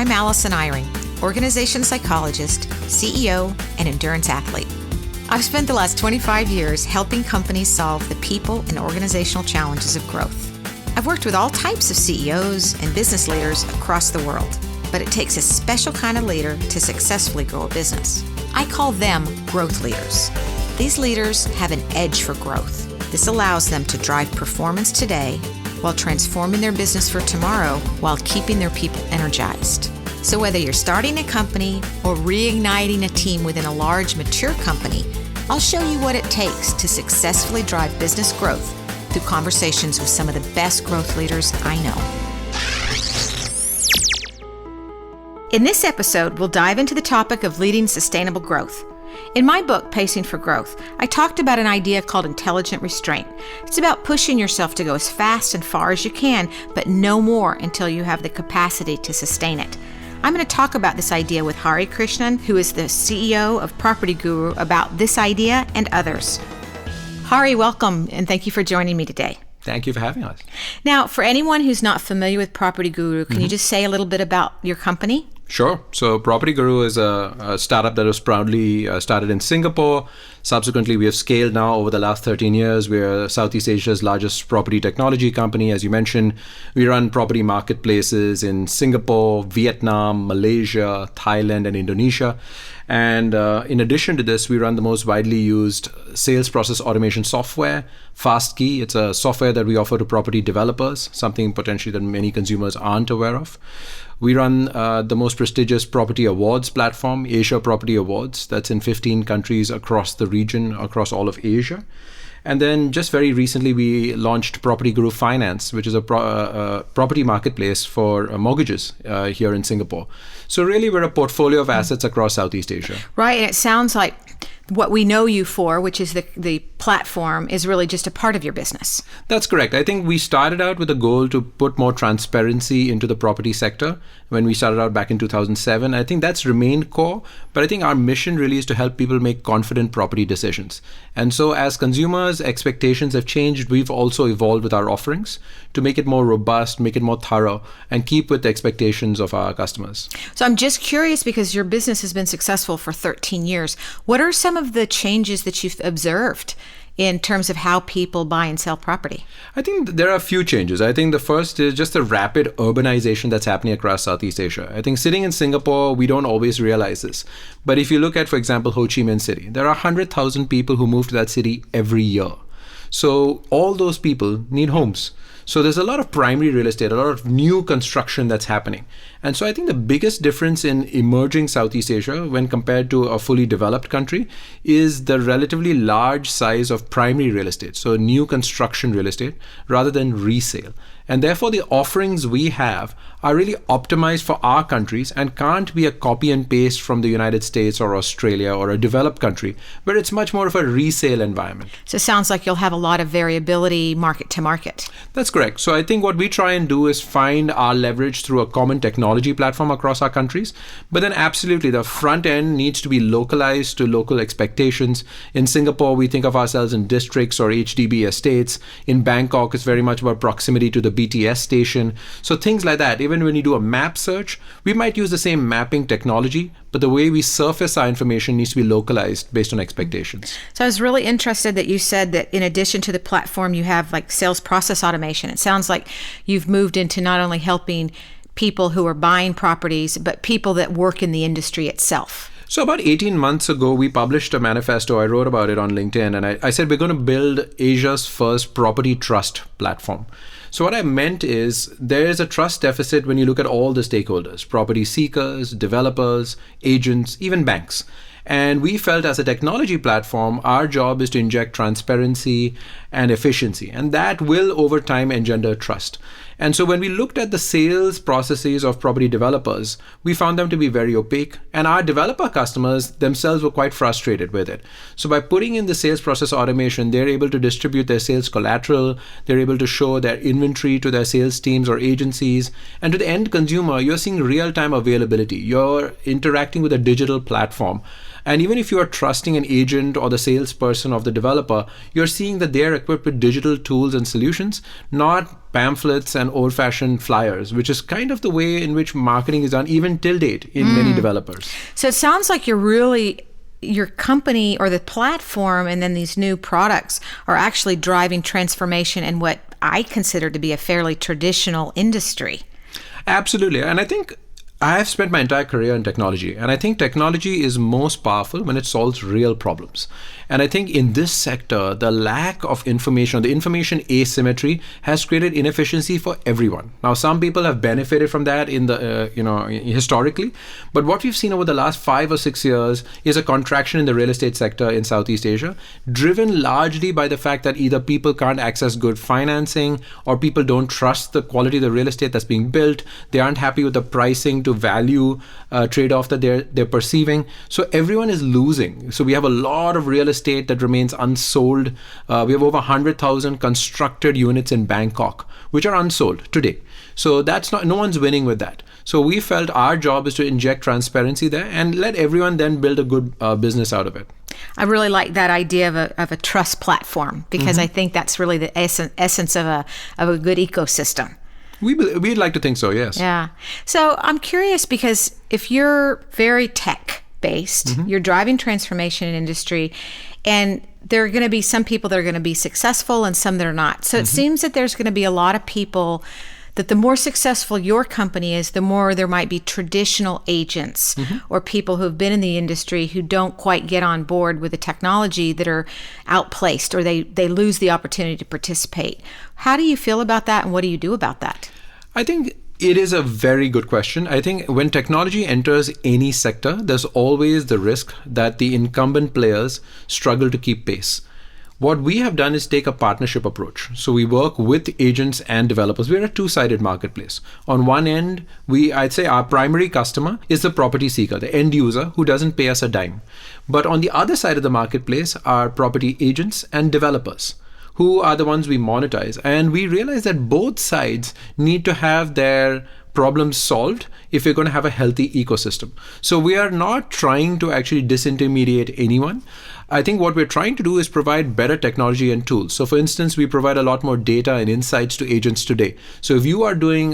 I'm Allison Eyring, organization psychologist, CEO, and endurance athlete. I've spent the last 25 years helping companies solve the people and organizational challenges of growth. I've worked with all types of CEOs and business leaders across the world, but it takes a special kind of leader to successfully grow a business. I call them growth leaders. These leaders have an edge for growth. This allows them to drive performance today while transforming their business for tomorrow while keeping their people energized. So whether you're starting a company or reigniting a team within a large, mature company, I'll show you what it takes to successfully drive business growth through conversations with some of the best growth leaders I know. In this episode, we'll dive into the topic of leading sustainable growth. In my book, Pacing for Growth, I talked about an idea called intelligent restraint. It's about pushing yourself to go as fast and far as you can, but no more until you have the capacity to sustain it. I'm going to talk about this idea with Hari Krishnan, who is the CEO of PropertyGuru, about this idea and others. Hari, welcome, and thank you for joining me today. Thank you for having us. Now, for anyone who's not familiar with PropertyGuru, can you just say a little bit about your company? Sure. So PropertyGuru is a startup that was proudly started in Singapore. Subsequently, we have scaled now over the last 13 years. We're Southeast Asia's largest property technology company. As you mentioned, we run property marketplaces in Singapore, Vietnam, Malaysia, Thailand, and Indonesia. And in addition to this, we run the most widely used sales process automation software, FastKey. It's a software that we offer to property developers, something potentially that many consumers aren't aware of. We run the most prestigious property awards platform, Asia Property Awards. That's in 15 countries across the region, across all of Asia. And then just very recently, we launched PropertyGuru Finance, which is a property marketplace for mortgages here in Singapore. So really, we're a portfolio of assets across Southeast Asia. Right. And it sounds like what we know you for, which is the platform, is really just a part of your business. That's correct. I think we started out with a goal to put more transparency into the property sector when we started out back in 2007. I think that's remained core, but I think our mission really is to help people make confident property decisions. And so as consumers' expectations have changed, we've also evolved with our offerings to make it more robust, make it more thorough, and keep with the expectations of our customers. So I'm just curious, because your business has been successful for 13 years. What are some of the changes that you've observed in terms of how people buy and sell property? I think there are a few changes. I think the first is just the rapid urbanization that's happening across Southeast Asia. I think sitting in Singapore, we don't always realize this. But if you look at, for example, Ho Chi Minh City, there are 100,000 people who move to that city every year. So all those people need homes. So there's a lot of primary real estate, a lot of new construction that's happening. And so I think the biggest difference in emerging Southeast Asia when compared to a fully developed country is the relatively large size of primary real estate, so new construction real estate, rather than resale. And therefore, the offerings we have are really optimized for our countries and can't be a copy and paste from the United States or Australia or a developed country, but it's much more of a resale environment. So it sounds like you'll have a lot of variability market to market. That's correct. So I think what we try and do is find our leverage through a common technology platform across our countries. But then absolutely, the front end needs to be localized to local expectations. In Singapore, we think of ourselves in districts or HDB estates. In Bangkok, it's very much about proximity to the BTS station. So things like that. Even when you do a map search, we might use the same mapping technology, but the way we surface our information needs to be localized based on expectations. So I was really interested that you said that in addition to the platform, you have like sales process automation. It sounds like you've moved into not only helping people who are buying properties, but people that work in the industry itself. So about 18 months ago, we published a manifesto. I wrote about it on LinkedIn, and I said we're going to build Asia's first property trust platform. So what I meant is there is a trust deficit when you look at all the stakeholders, property seekers, developers, agents, even banks. And we felt as a technology platform, our job is to inject transparency and efficiency, and that will over time engender trust. And so when we looked at the sales processes of property developers, we found them to be very opaque, and our developer customers themselves were quite frustrated with it. So by putting in the sales process automation, they're able to distribute their sales collateral, they're able to show their inventory to their sales teams or agencies, and to the end consumer, you're seeing real-time availability. You're interacting with a digital platform. And even if you are trusting an agent or the salesperson of the developer, you're seeing that they're equipped with digital tools and solutions, not pamphlets and old-fashioned flyers, which is kind of the way in which marketing is done even till date in many developers. So it sounds like your company or the platform and then these new products are actually driving transformation in what I consider to be a fairly traditional industry. Absolutely. And I think I have spent my entire career in technology, and I think technology is most powerful when it solves real problems. And I think in this sector, the lack of information, the information asymmetry, has created inefficiency for everyone. Now, some people have benefited from that in the historically, but what we've seen over the last 5 or 6 years is a contraction in the real estate sector in Southeast Asia, driven largely by the fact that either people can't access good financing, or people don't trust the quality of the real estate that's being built. They aren't happy with the pricing to value trade-off that they're perceiving. So everyone is losing. So we have a lot of real estate that remains unsold. We have over 100,000 constructed units in Bangkok, which are unsold today. So no one's winning with that. So we felt our job is to inject transparency there and let everyone then build a good business out of it. I really like that idea of a trust platform, because I think that's really the essence of a good ecosystem. We'd like to think so, yes. Yeah. So I'm curious, because if you're very tech-based, you're driving transformation in industry, and there are going to be some people that are going to be successful and some that are not. So it seems that there's going to be a lot of people that the more successful your company is, the more there might be traditional agents or people who've been in the industry who don't quite get on board with the technology, that are outplaced, or they lose the opportunity to participate. How do you feel about that, and what do you do about that? I think it is a very good question. I think when technology enters any sector, there's always the risk that the incumbent players struggle to keep pace. What we have done is take a partnership approach. So we work with agents and developers. We're a two-sided marketplace. On one end, I'd say our primary customer is the property seeker, the end user who doesn't pay us a dime. But on the other side of the marketplace are property agents and developers, who are the ones we monetize. And we realize that both sides need to have their problems solved if we're going to have a healthy ecosystem. So we are not trying to actually disintermediate anyone. I think what we're trying to do is provide better technology and tools. So for instance, we provide a lot more data and insights to agents today. So if you are doing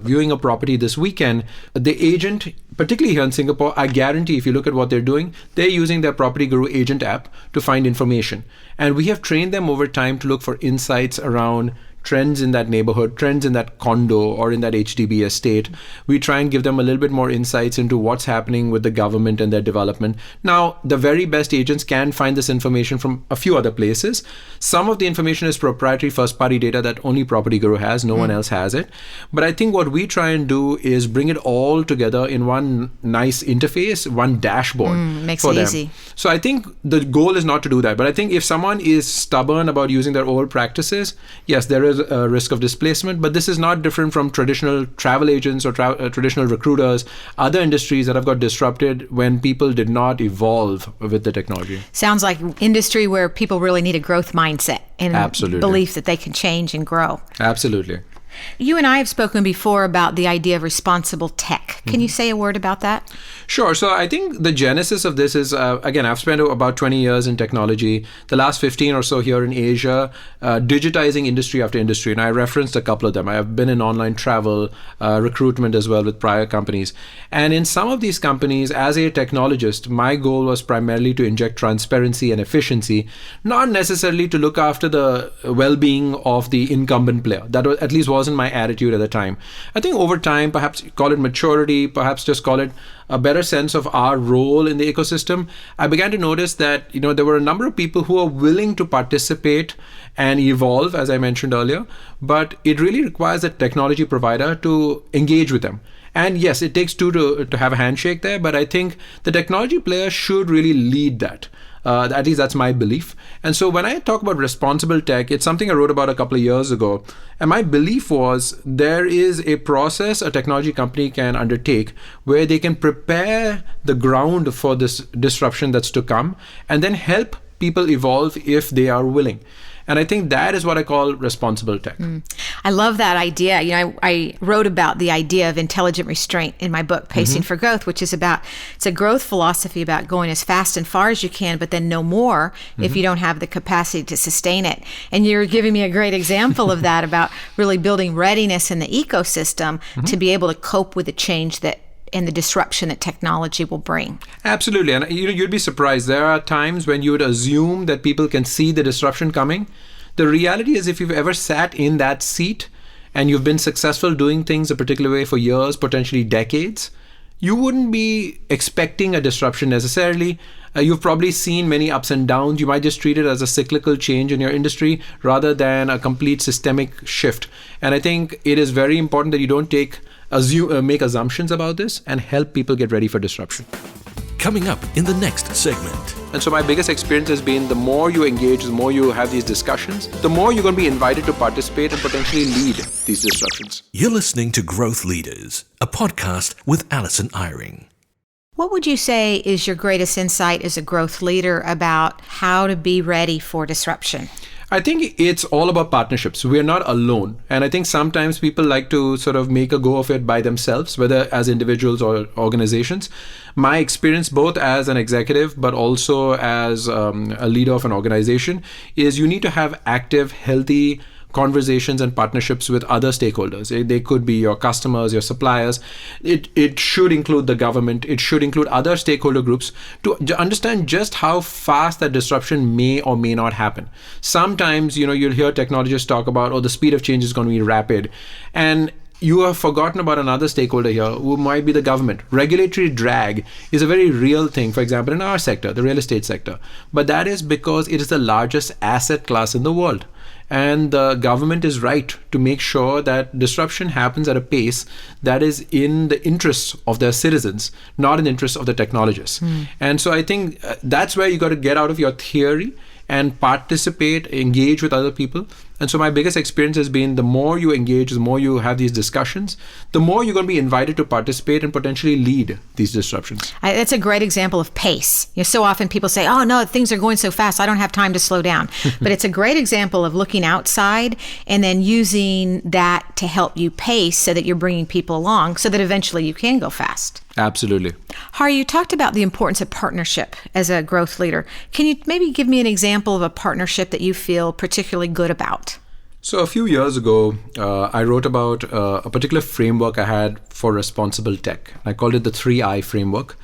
viewing a property this weekend, the agent, particularly here in Singapore, I guarantee if you look at what they're doing, they're using their PropertyGuru agent app to find information. And we have trained them over time to look for insights around trends in that neighborhood, trends in that condo or in that HDB estate. We try and give them a little bit more insights into what's happening with the government and their development. Now, the very best agents can find this information from a few other places. Some of the information is proprietary first-party data that only PropertyGuru has. No one else has it. But I think what we try and do is bring it all together in one nice interface, one dashboard makes for it them. easy. So I think the goal is not to do that. But I think if someone is stubborn about using their old practices, yes, there is a risk of displacement, but this is not different from traditional travel agents or traditional recruiters, other industries that have got disrupted when people did not evolve with the technology. Sounds like industry where people really need a growth mindset and belief that they can change and grow. Absolutely. You and I have spoken before about the idea of responsible tech. Can you say a word about that? Sure. So I think the genesis of this is, again, I've spent about 20 years in technology, the last 15 or so here in Asia, digitizing industry after industry. And I referenced a couple of them. I have been in online travel, recruitment as well with prior companies. And in some of these companies, as a technologist, my goal was primarily to inject transparency and efficiency, not necessarily to look after the well-being of the incumbent player. That was, at least wasn't my attitude at the time. I think over time, perhaps call it maturity, perhaps just call it a better sense of our role in the ecosystem, I began to notice that there were a number of people who are willing to participate and evolve, as I mentioned earlier, but it really requires a technology provider to engage with them. And yes, it takes two to have a handshake there, but I think the technology player should really lead that. At least that's my belief. And so when I talk about responsible tech, it's something I wrote about a couple of years ago. And my belief was there is a process a technology company can undertake where they can prepare the ground for this disruption that's to come and then help people evolve if they are willing. And I think that is what I call responsible tech. I love that idea. I wrote about the idea of intelligent restraint in my book, Pacing for Growth, which is it's a growth philosophy about going as fast and far as you can, but then no more if you don't have the capacity to sustain it. And you're giving me a great example of that, about really building readiness in the ecosystem to be able to cope with the change and the disruption that technology will bring. Absolutely. And you'd be surprised. There are times when you would assume that people can see the disruption coming. The reality is, if you've ever sat in that seat and you've been successful doing things a particular way for years, potentially decades, you wouldn't be expecting a disruption necessarily. You've probably seen many ups and downs. You might just treat it as a cyclical change in your industry rather than a complete systemic shift. And I think it is very important that you don't make assumptions about this and help people get ready for disruption. Coming up in the next segment. And so my biggest experience has been, the more you engage, the more you have these discussions, the more you're going to be invited to participate and potentially lead these disruptions. You're listening to Growth Leaders, a podcast with Alison Eyring. What would you say is your greatest insight as a growth leader about how to be ready for disruption? I think it's all about partnerships. We're not alone. And I think sometimes people like to sort of make a go of it by themselves, whether as individuals or organizations. My experience, both as an executive, but also as a leader of an organization, is you need to have active, healthy conversations and partnerships with other stakeholders. They could be your customers, your suppliers. It should include the government. It should include other stakeholder groups to understand just how fast that disruption may or may not happen. Sometimes, you'll hear technologists talk about, the speed of change is going to be rapid. And you have forgotten about another stakeholder here, who might be the government. Regulatory drag is a very real thing, for example, in our sector, the real estate sector. But that is because it is the largest asset class in the world. And the government is right to make sure that disruption happens at a pace that is in the interests of their citizens, not in the interests of the technologists. And so I think that's where you got to get out of your theory and participate, engage with other people. And so my biggest experience has been, the more you engage, the more you have these discussions, the more you're going to be invited to participate and potentially lead these disruptions. That's a great example of pace. So often people say, oh no, things are going so fast, I don't have time to slow down. But it's a great example of looking outside and then using that to help you pace so that you're bringing people along so that eventually you can go fast. Absolutely. Hari, you talked about the importance of partnership as a growth leader. Can you maybe give me an example of a partnership that you feel particularly good about? So a few years ago, I wrote about a particular framework I had for responsible tech. I called it the 3I framework.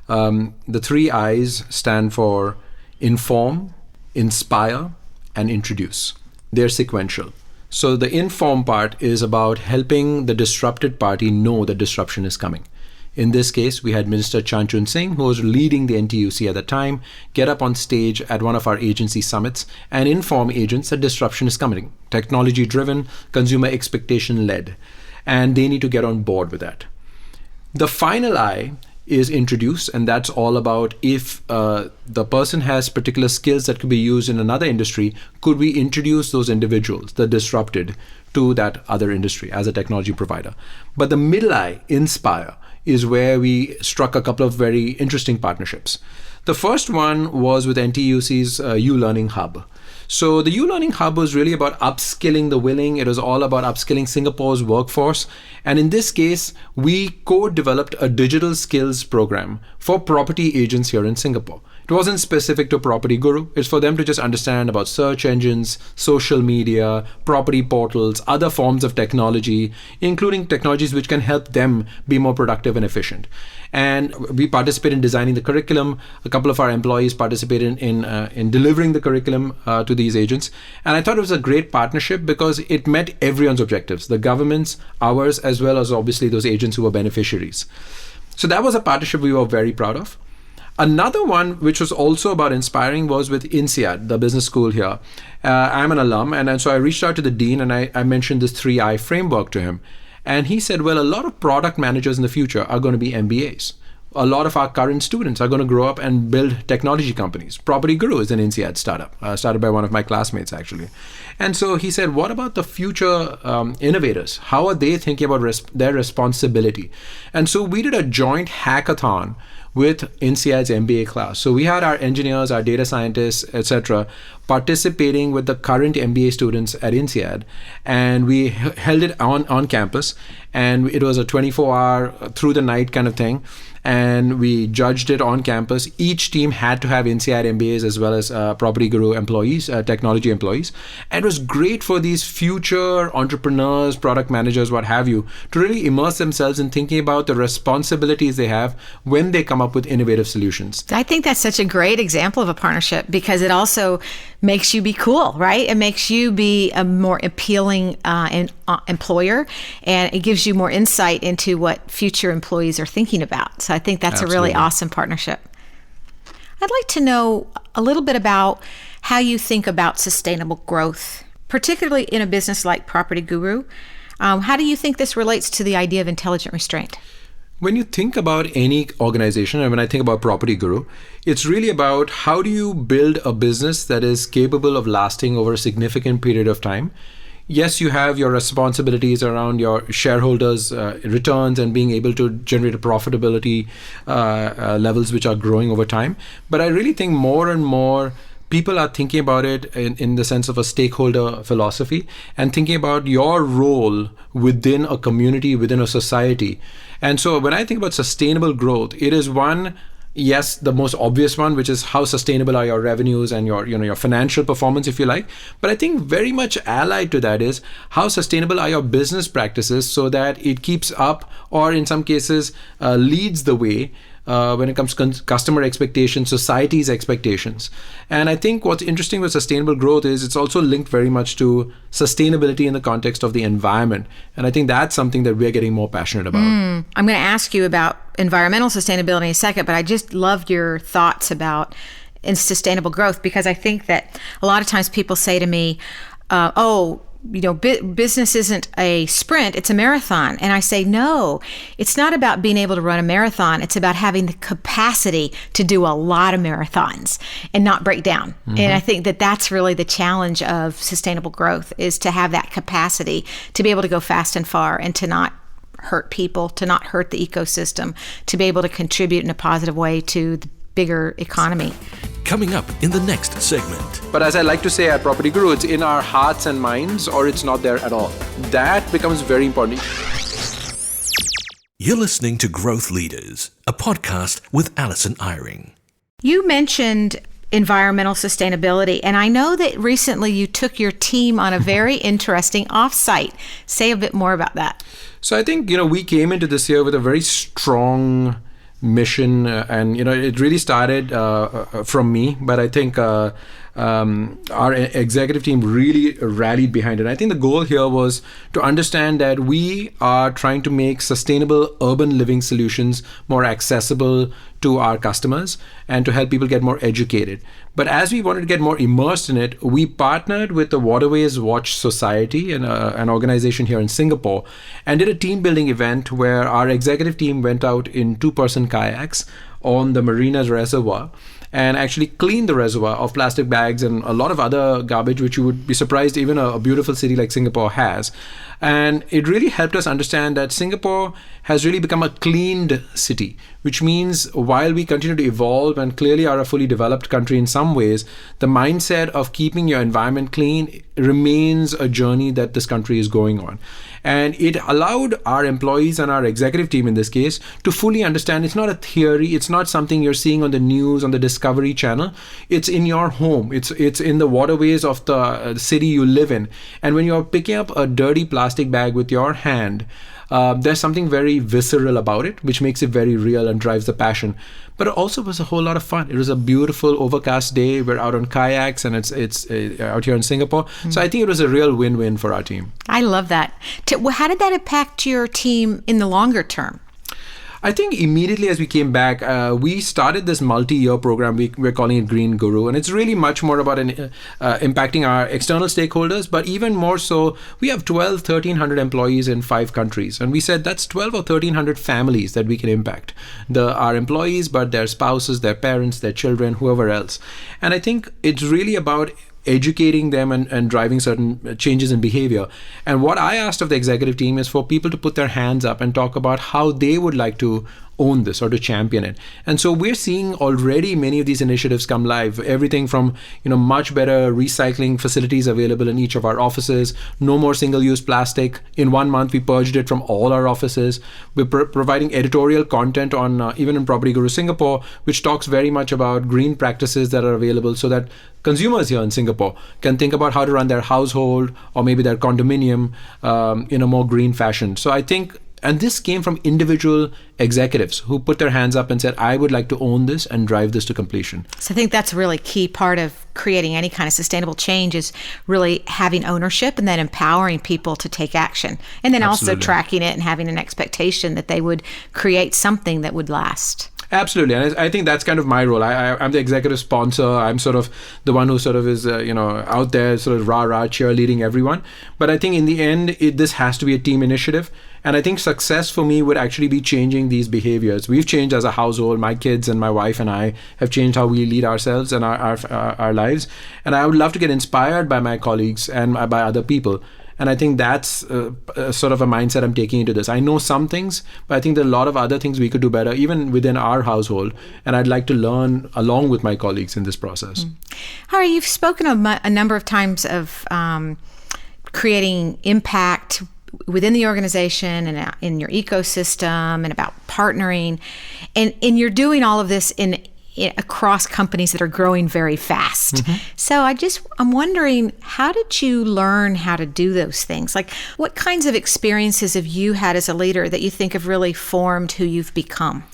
The 3 I's stand for inform, inspire, and introduce. They're sequential. So the inform part is about helping the disrupted party know that disruption is coming. In this case, we had Minister Chanchun Singh, who was leading the NTUC at the time, get up on stage at one of our agency summits and inform agents that disruption is coming. Technology-driven, consumer expectation-led. And they need to get on board with that. The final I is introduce, and that's all about, if the person has particular skills that could be used in another industry, could we introduce those individuals, the disrupted, to that other industry as a technology provider. But the middle I, inspire, is where we struck a couple of very interesting partnerships. The first one was with NTUC's U-Learning Hub. So the U-Learning Hub was really about upskilling the willing. It was all about upskilling Singapore's workforce. And in this case, we co-developed a digital skills program for property agents here in Singapore. It wasn't specific to PropertyGuru. It's for them to just understand about search engines, social media, property portals, other forms of technology, including technologies which can help them be more productive and efficient. And we participate in designing the curriculum. A couple of our employees participated in delivering the curriculum to these agents. And I thought it was a great partnership because it met everyone's objectives, the government's, ours, as well as obviously those agents who were beneficiaries. So that was a partnership we were very proud of. Another one, which was also about inspiring, was with INSEAD, the business school here. I'm an alum, and so I reached out to the dean and I mentioned this 3I framework to him. And he said, well, a lot of product managers in the future are going to be MBAs. A lot of our current students are going to grow up and build technology companies. PropertyGuru is an INSEAD startup, started by one of my classmates, actually. And so he said, what about the future innovators? How are they thinking about their responsibility? And so we did a joint hackathon with INSEAD's MBA class. So we had our engineers, our data scientists, etc., participating with the current MBA students at INSEAD, and we held it on campus, and it was a 24-hour through the night kind of thing. And we judged it on campus. Each team had to have INSEAD MBAs as well as PropertyGuru employees, technology employees. And it was great for these future entrepreneurs, product managers, what have you, to really immerse themselves in thinking about the responsibilities they have when they come up with innovative solutions. I think that's such a great example of a partnership because it also makes you be cool, right? It makes you be a more appealing employer, and it gives you more insight into what future employees are thinking about. So I think that's a really awesome partnership. I'd like to know a little bit about how you think about sustainable growth, particularly in a business like PropertyGuru. How do you think this relates to the idea of intelligent restraint? When you think about any organization, and when I think about PropertyGuru, it's really about how do you build a business that is capable of lasting over a significant period of time. Yes, you have your responsibilities around your shareholders' returns and being able to generate a profitability levels which are growing over time. But I really think more and more people are thinking about it in the sense of a stakeholder philosophy and thinking about your role within a community, within a society. And so when I think about sustainable growth, it is one, yes, the most obvious one, which is how sustainable are your revenues and your financial performance, if you like. But I think very much allied to that is how sustainable are your business practices so that it keeps up or in some cases leads the way when it comes to customer expectations, society's expectations. And I think what's interesting with sustainable growth is it's also linked very much to sustainability in the context of the environment. And I think that's something that we're getting more passionate about. I'm going to ask you about environmental sustainability in a second, but I just loved your thoughts about sustainable growth because I think that a lot of times people say to me, business isn't a sprint, it's a marathon. And I say, no, it's not about being able to run a marathon. It's about having the capacity to do a lot of marathons and not break down. Mm-hmm. And I think that that's really the challenge of sustainable growth is to have that capacity to be able to go fast and far and to not hurt people, to not hurt the ecosystem, to be able to contribute in a positive way to the bigger economy. Coming up in the next segment. But as I like to say at PropertyGuru, it's in our hearts and minds or it's not there at all. That becomes very important. You're listening to Growth Leaders, a podcast with Alison Eyring. You mentioned environmental sustainability, and I know that recently you took your team on a very interesting offsite. Say a bit more about that. So I think, we came into this year with a very strong mission, and it really started from me, but I think our executive team really rallied behind it. I think the goal here was to understand that we are trying to make sustainable urban living solutions more accessible to our customers and to help people get more educated. But as we wanted to get more immersed in it, we partnered with the Waterways Watch Society, an organization here in Singapore, and did a team building event where our executive team went out in 2-person kayaks on the Marina's reservoir and actually cleaned the reservoir of plastic bags and a lot of other garbage, which you would be surprised even a beautiful city like Singapore has. And it really helped us understand that Singapore has really become a cleaned city, which means while we continue to evolve and clearly are a fully developed country in some ways, the mindset of keeping your environment clean remains a journey that this country is going on. And it allowed our employees and our executive team in this case to fully understand it's not a theory, it's not something you're seeing on the news, on the Discovery Channel. It's in your home, it's in the waterways of the city you live in. And when you're picking up a dirty plastic bag with your hand, there's something very visceral about it, which makes it very real and drives the passion. But it also was a whole lot of fun. It was a beautiful overcast day. We're out on kayaks and it's out here in Singapore. Mm-hmm. So I think it was a real win-win for our team. I love that. How did that impact your team in the longer term? I think immediately as we came back, we started this multi-year program. We're calling it Green Guru, and it's really much more about impacting our external stakeholders, but even more so, we have 1,300 employees in 5 countries, and we said that's 12 or 1,300 families that we can impact. Our employees, but their spouses, their parents, their children, whoever else. And I think it's really about educating them and driving certain changes in behavior. And what I asked of the executive team is for people to put their hands up and talk about how they would like to own this or to champion it. And so we're seeing already many of these initiatives come live. Everything from much better recycling facilities available in each of our offices, no more single-use plastic. In 1 month, we purged it from all our offices. We're providing editorial content on even in Property Guru Singapore, which talks very much about green practices that are available so that consumers here in Singapore can think about how to run their household or maybe their condominium in a more green fashion. So I think, and this came from individual executives who put their hands up and said, I would like to own this and drive this to completion. So I think that's a really key part of creating any kind of sustainable change is really having ownership and then empowering people to take action. And then Absolutely. Also tracking it and having an expectation that they would create something that would last. Absolutely. And I think that's kind of my role. I'm the executive sponsor. I'm sort of the one who sort of is, out there sort of rah-rah cheerleading everyone. But I think in the end, this has to be a team initiative. And I think success for me would actually be changing these behaviors. We've changed as a household. My kids and my wife and I have changed how we lead ourselves and our lives. And I would love to get inspired by my colleagues and by other people. And I think that's sort of a mindset I'm taking into this. I know some things, but I think there are a lot of other things we could do better, even within our household. And I'd like to learn along with my colleagues in this process. Hari, you've spoken a number of times of creating impact within the organization and in your ecosystem and about partnering. And you're doing all of this across companies that are growing very fast. So I'm wondering, how did you learn how to do those things? Like, what kinds of experiences have you had as a leader that you think have really formed who you've become?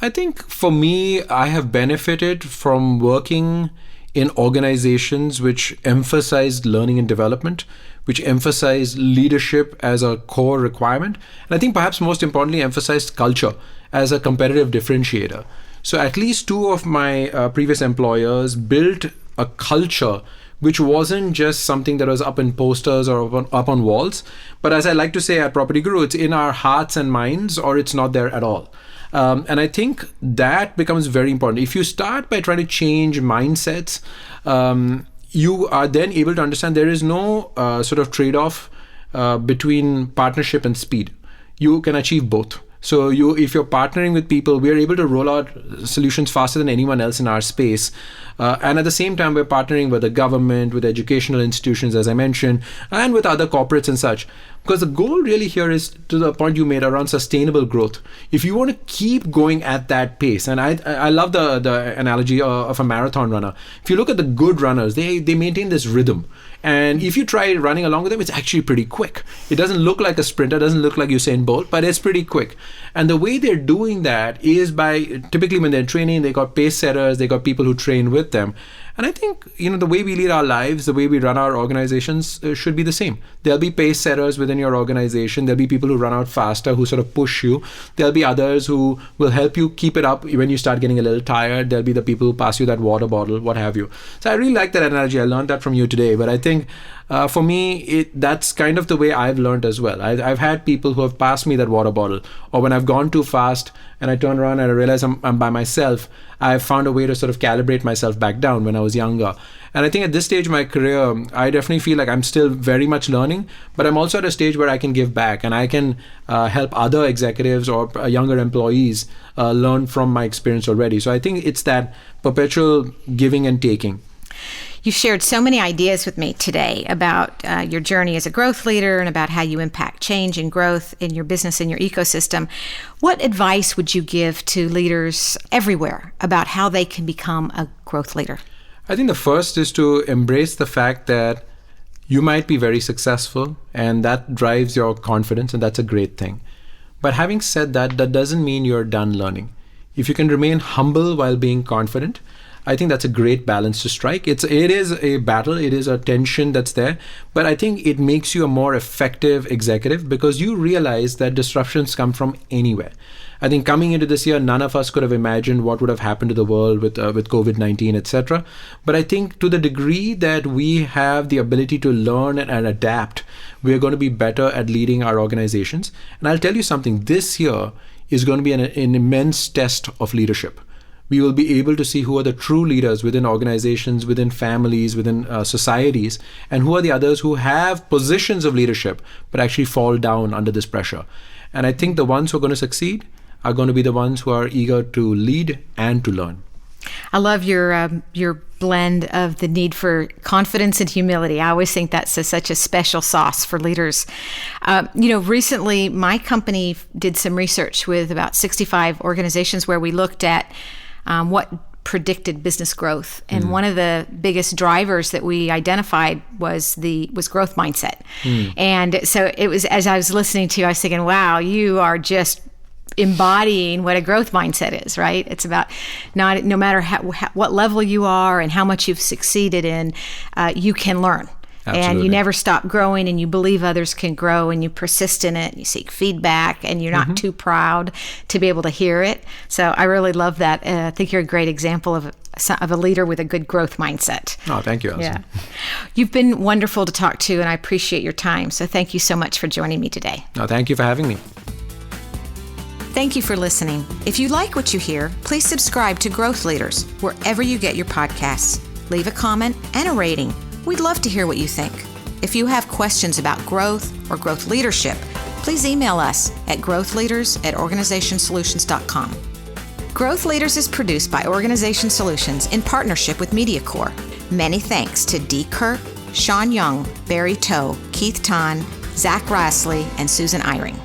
I think for me, I have benefited from working in organizations which emphasized learning and development, which emphasized leadership as a core requirement. And I think perhaps most importantly, emphasized culture as a competitive differentiator. So at least two of my previous employers built a culture which wasn't just something that was up in posters or up on walls, but as I like to say at Property Guru, it's in our hearts and minds, or it's not there at all. And I think that becomes very important. If you start by trying to change mindsets, you are then able to understand there is no sort of trade-off between partnership and speed. You can achieve both. So if you're partnering with people, we're able to roll out solutions faster than anyone else in our space. And at the same time, we're partnering with the government, with educational institutions, as I mentioned, and with other corporates and such. Because the goal really here is to the point you made around sustainable growth. If you want to keep going at that pace, and I love the analogy of a marathon runner. If you look at the good runners, they maintain this rhythm. And if you try running along with them, it's actually pretty quick. It doesn't look like a sprinter, doesn't look like Usain Bolt, but it's pretty quick. And the way they're doing that is by, typically when they're training, they got pace setters, they got people who train with them. And I think, the way we lead our lives, the way we run our organizations should be the same. There'll be pace setters within your organization. There'll be people who run out faster, who sort of push you. There'll be others who will help you keep it up when you start getting a little tired. There'll be the people who pass you that water bottle, what have you. So I really like that analogy. I learned that from you today. But I think for me, that's kind of the way I've learned as well. I've had people who have passed me that water bottle, or when I've gone too fast and I turn around and I realize I'm by myself, I've found a way to sort of calibrate myself back down when I was younger. And I think at this stage of my career, I definitely feel like I'm still very much learning, but I'm also at a stage where I can give back and I can help other executives or younger employees learn from my experience already. So I think it's that perpetual giving and taking. You've shared so many ideas with me today about your journey as a growth leader and about how you impact change and growth in your business and your ecosystem. What advice would you give to leaders everywhere about how they can become a growth leader? I think the first is to embrace the fact that you might be very successful and that drives your confidence, and that's a great thing. But having said that, that doesn't mean you're done learning. If you can remain humble while being confident, I think that's a great balance to strike. It is a battle, it is a tension that's there, but I think it makes you a more effective executive because you realize that disruptions come from anywhere. I think coming into this year, none of us could have imagined what would have happened to the world with COVID-19, etc. But I think to the degree that we have the ability to learn and adapt, we're going to be better at leading our organizations. And I'll tell you something, this year is going to be an immense test of leadership. We will be able to see who are the true leaders within organizations, within families, within societies, and who are the others who have positions of leadership but actually fall down under this pressure. And I think the ones who are going to succeed are going to be the ones who are eager to lead and to learn. I love your blend of the need for confidence and humility. I always think that's such a special sauce for leaders. Recently, my company did some research with about 65 organizations where we looked at what predicted business growth, and one of the biggest drivers that we identified was growth mindset. And so it was, as I was listening to you, I was thinking, wow, you are just embodying what a growth mindset is, right? It's about no matter what level you are and how much you've succeeded in, you can learn. Absolutely. And you never stop growing, and you believe others can grow, and you persist in it, and you seek feedback, and you're not too proud to be able to hear it. So I really love that. I think you're a great example of a leader with a good growth mindset. Oh, thank you, Alison. Yeah. You've been wonderful to talk to, and I appreciate your time. So thank you so much for joining me today. No, thank you for having me. Thank you for listening. If you like what you hear, please subscribe to Growth Leaders wherever you get your podcasts. Leave a comment and a rating. We'd love to hear what you think. If you have questions about growth or growth leadership, please email us at growthleaders@organizationsolutions.com. Growth Leaders is produced by Organization Solutions in partnership with MediaCore. Many thanks to Dee Kirk, Sean Young, Barry Toe, Keith Tan, Zach Rasley, and Susan Eyring.